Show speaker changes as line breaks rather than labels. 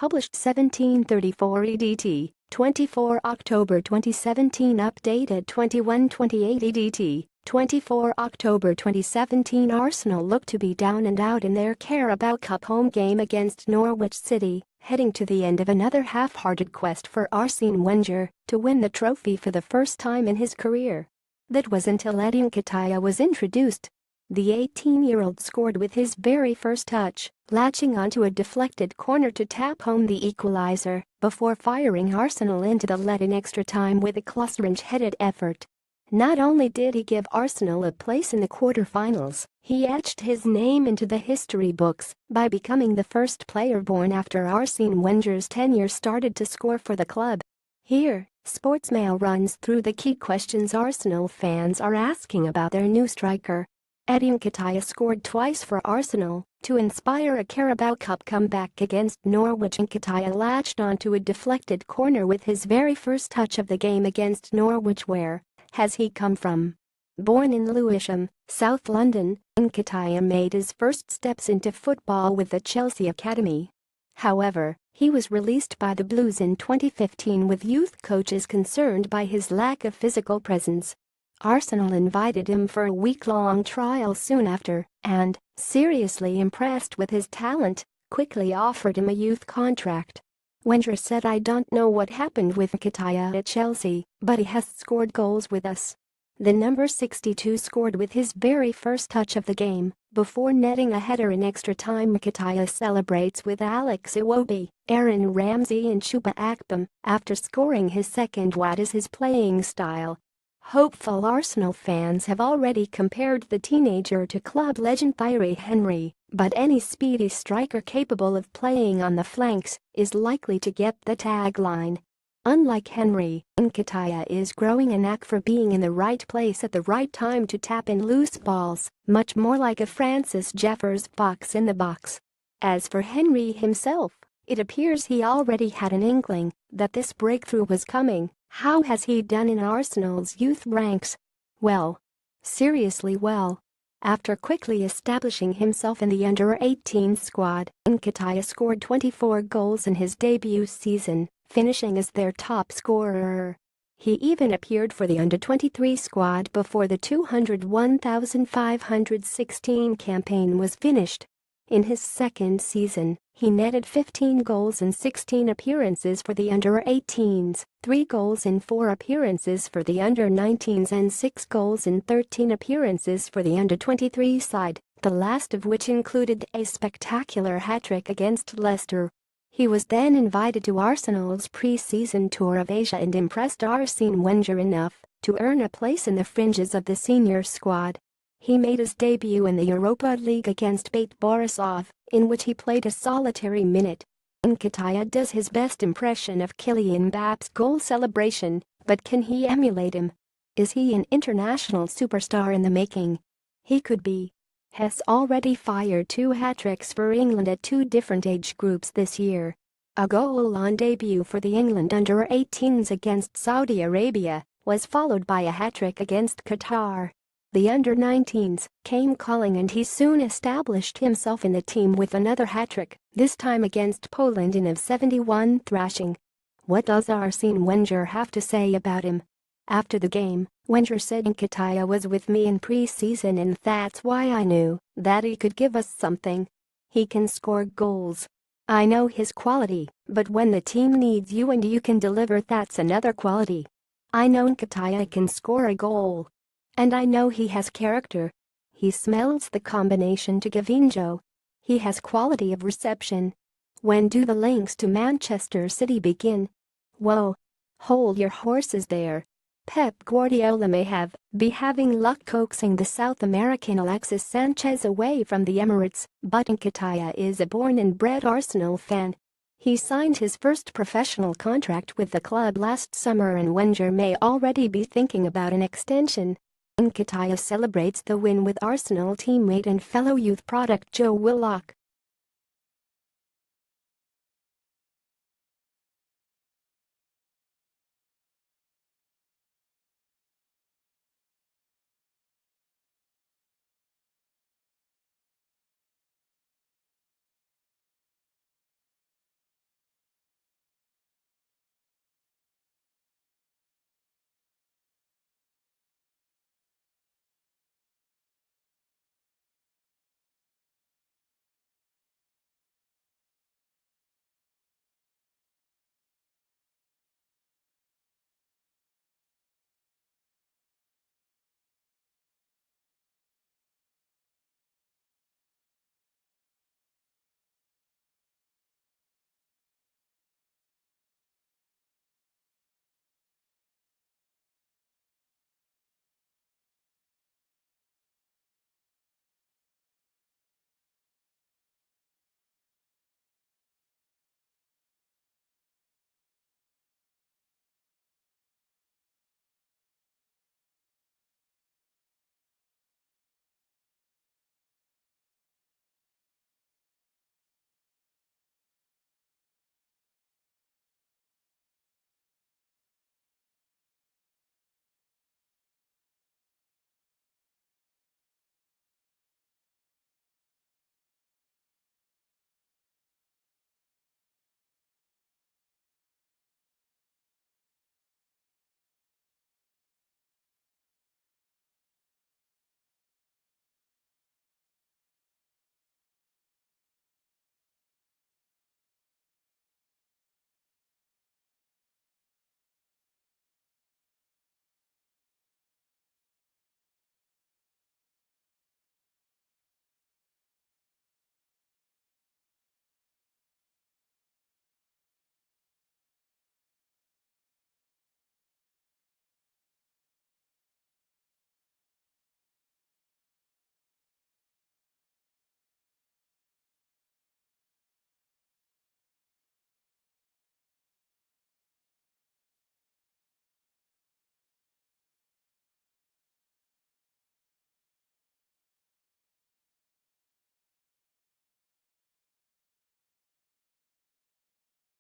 published 1734 EDT, 24 October 2017 updated 21/28 EDT, 24 October 2017 Arsenal look to be down and out in their Carabao Cup home game against Norwich City, heading to the end of another half-hearted quest for Arsene Wenger to win the trophy for the first time in his career. That was until Eddie Nketiah was introduced. The 18-year-old scored with his very first touch, latching onto a deflected corner to tap home the equaliser before firing Arsenal into the lead in extra time with a closerange headed effort. Not only did he give Arsenal a place in the quarterfinals, he etched his name into the history books by becoming the first player born after Arsene Wenger's tenure started to score for the club. Here, Sportsmail runs through the key questions Arsenal fans are asking about their new striker. Eddie Nketiah scored twice for Arsenal to inspire a Carabao Cup comeback against Norwich. Nketiah latched onto a deflected corner with his very first touch of the game against NorwichWhere has he come from. Born in Lewisham, South London, Nketiah made his first steps into football with the Chelsea Academy. However, he was released by the Blues in 2015 with youth coaches concerned by his lack of physical presence. Arsenal invited him for a week-long trial soon after and, seriously impressed with his talent, quickly offered him a youth contract. Wenger said, "I don't know what happened with Nketiah at Chelsea, but he has scored goals with us." The number 62 scored with his very first touch of the game before netting a header in extra time. Nketiah celebrates with Alex Iwobi, Aaron Ramsey and Chuba Akpom after scoring his second. What is his playing style? Hopeful Arsenal fans have already compared the teenager to club legend Thierry Henry, but any speedy striker capable of playing on the flanks is likely to get the tagline. Unlike Henry, Nketiah is growing a knack for being in the right place at the right time to tap in loose balls, much more like a Francis Jeffers box in the box. As for Henry himself, it appears he already had an inkling that this breakthrough was coming. How has he done in Arsenal's youth ranks? Well. Seriously well. After quickly establishing himself in the under-18 squad, Nketiah scored 24 goals in his debut season, finishing as their top scorer. He even appeared for the under-23 squad before the 201,516 campaign was finished. In his second season, he netted 15 goals in 16 appearances for the under-18s, 3 goals in 4 appearances for the under-19s and 6 goals in 13 appearances for the under-23 side, the last of which included a spectacular hat-trick against Leicester. He was then invited to Arsenal's pre-season tour of Asia and impressed Arsene Wenger enough to earn a place in the fringes of the senior squad. He made his debut in the Europa League against Bate Borisov, in which he played a solitary minute. Nketiah does his best impression of Kylian Mbappe's goal celebration, but can he emulate him? Is he an international superstar in the making? He could be. Has already fired 2 hat-tricks for England at 2 different age groups this year. A goal on debut for the England under-18s against Saudi Arabia was followed by a hat-trick against Qatar. The under-19s came calling and he soon established himself in the team with another hat-trick, this time against Poland in a 7-1 thrashing. What does Arsene Wenger have to say about him? After the game, Wenger said, "Nketiah was with me in pre-season and that's why I knew that he could give us something. He can score goals. I know his quality, but when the team needs you and you can deliver, that's another quality. I know Nketiah can score a goal. And I know he has character. He smells the combination to Gavinho. He has quality of reception. When do the links to Manchester City begin? Whoa. Hold your horses there. Pep Guardiola may be having luck coaxing the South American Alexis Sanchez away from the Emirates, but Nketiah is a born and bred Arsenal fan. He signed his first professional contract with the club last summer and Wenger may already be thinking about an extension. Nketiah celebrates the win with Arsenal teammate and fellow youth product Joe Willock.